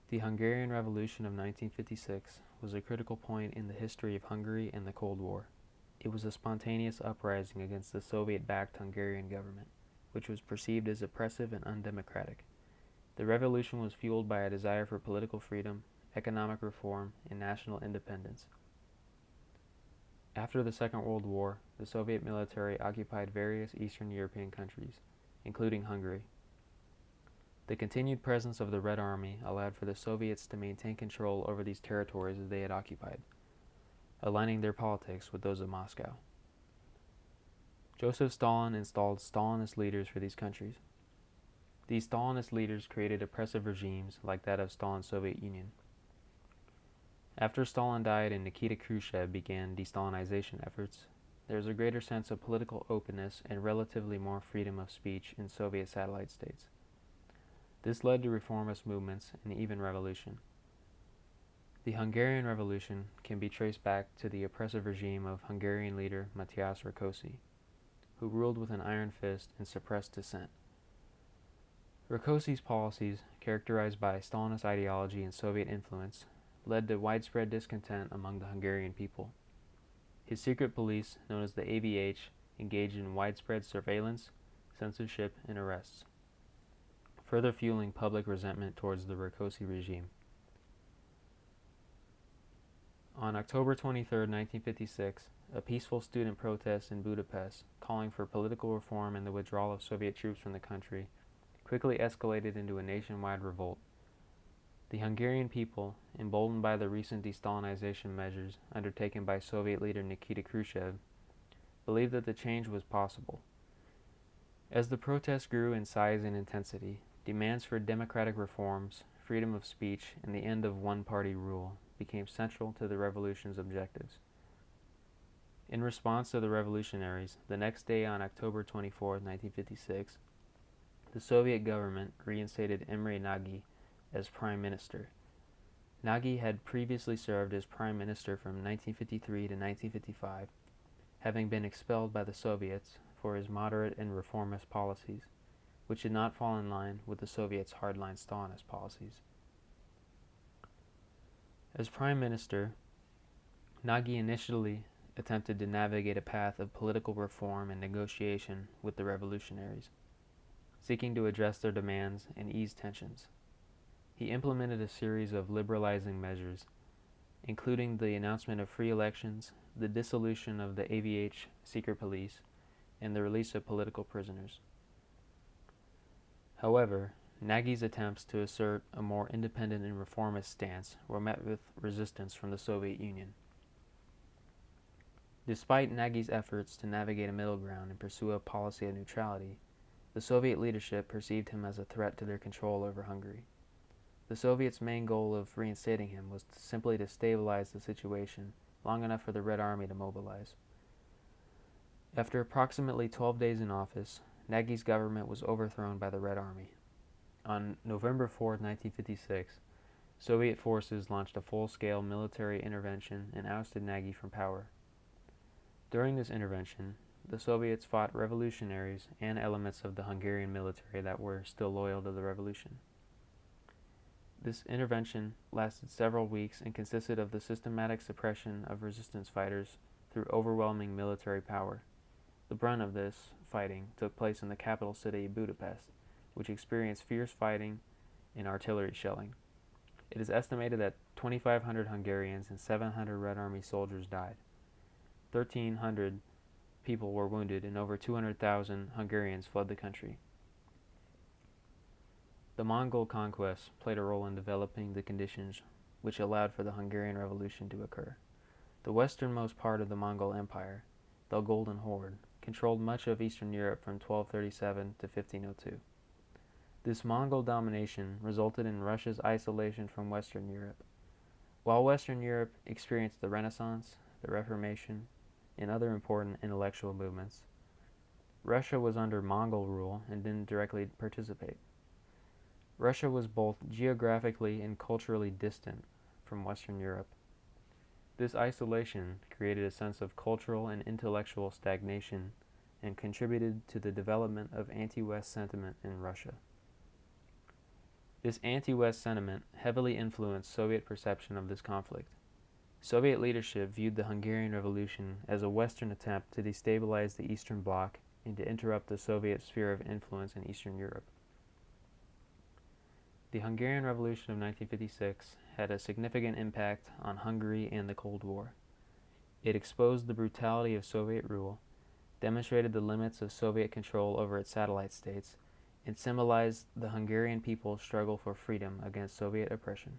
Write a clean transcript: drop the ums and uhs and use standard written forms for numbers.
The Hungarian Revolution of 1956 was a critical point in the history of Hungary and the Cold War. It was a spontaneous uprising against the Soviet-backed Hungarian government, which was perceived as oppressive and undemocratic. The revolution was fueled by a desire for political freedom, economic reform, and national independence. After the Second World War, the Soviet military occupied various Eastern European countries, including Hungary. The continued presence of the Red Army allowed for the Soviets to maintain control over these territories they had occupied, aligning their politics with those of Moscow. Joseph Stalin installed Stalinist leaders for these countries. These Stalinist leaders created oppressive regimes like that of Stalin's Soviet Union. After Stalin died and Nikita Khrushchev began de-Stalinization efforts, there was a greater sense of political openness and relatively more freedom of speech in Soviet satellite states. This led to reformist movements and even revolution. The Hungarian Revolution can be traced back to the oppressive regime of Hungarian leader Matyas Rákosi, who ruled with an iron fist and suppressed dissent. Rákosi's policies, characterized by Stalinist ideology and Soviet influence, led to widespread discontent among the Hungarian people. His secret police, known as the AVH, engaged in widespread surveillance, censorship, and arrests, further fueling public resentment towards the Rákosi regime. On October 23, 1956, a peaceful student protest in Budapest, calling for political reform and the withdrawal of Soviet troops from the country, quickly escalated into a nationwide revolt. The Hungarian people, emboldened by the recent de-Stalinization measures undertaken by Soviet leader Nikita Khrushchev, believed that the change was possible. As the protests grew in size and intensity, demands for democratic reforms, freedom of speech, and the end of one-party rule became central to the revolution's objectives. In response to the revolutionaries, the next day on October 24, 1956, the Soviet government reinstated Imre Nagy as prime minister. Nagy had previously served as prime minister from 1953 to 1955, having been expelled by the Soviets for his moderate and reformist policies, which did not fall in line with the Soviets' hardline Stalinist policies. As prime minister, Nagy initially attempted to navigate a path of political reform and negotiation with the revolutionaries, seeking to address their demands and ease tensions. He implemented a series of liberalizing measures, including the announcement of free elections, the dissolution of the AVH secret police, and the release of political prisoners. However, Nagy's attempts to assert a more independent and reformist stance were met with resistance from the Soviet Union. Despite Nagy's efforts to navigate a middle ground and pursue a policy of neutrality, the Soviet leadership perceived him as a threat to their control over Hungary. The Soviets' main goal of reinstating him was simply to stabilize the situation long enough for the Red Army to mobilize. After approximately 12 days in office, Nagy's government was overthrown by the Red Army. On November 4, 1956, Soviet forces launched a full-scale military intervention and ousted Nagy from power. During this intervention, the Soviets fought revolutionaries and elements of the Hungarian military that were still loyal to the revolution. This intervention lasted several weeks and consisted of the systematic suppression of resistance fighters through overwhelming military power. The brunt of this fighting took place in the capital city, Budapest, which experienced fierce fighting and artillery shelling. It is estimated that 2,500 Hungarians and 700 Red Army soldiers died. 1,300 people were wounded and over 200,000 Hungarians fled the country. The Mongol conquest played a role in developing the conditions which allowed for the Hungarian Revolution to occur. The westernmost part of the Mongol Empire, the Golden Horde, controlled much of Eastern Europe from 1237 to 1502. This Mongol domination resulted in Russia's isolation from Western Europe. While Western Europe experienced the Renaissance, the Reformation, and other important intellectual movements, Russia was under Mongol rule and didn't directly participate. Russia was both geographically and culturally distant from Western Europe. This isolation created a sense of cultural and intellectual stagnation and contributed to the development of anti-West sentiment in Russia. This anti-West sentiment heavily influenced Soviet perception of this conflict. Soviet leadership viewed the Hungarian Revolution as a Western attempt to destabilize the Eastern Bloc and to interrupt the Soviet sphere of influence in Eastern Europe. The Hungarian Revolution of 1956 had a significant impact on Hungary and the Cold War. It exposed the brutality of Soviet rule, demonstrated the limits of Soviet control over its satellite states, and symbolized the Hungarian people's struggle for freedom against Soviet oppression.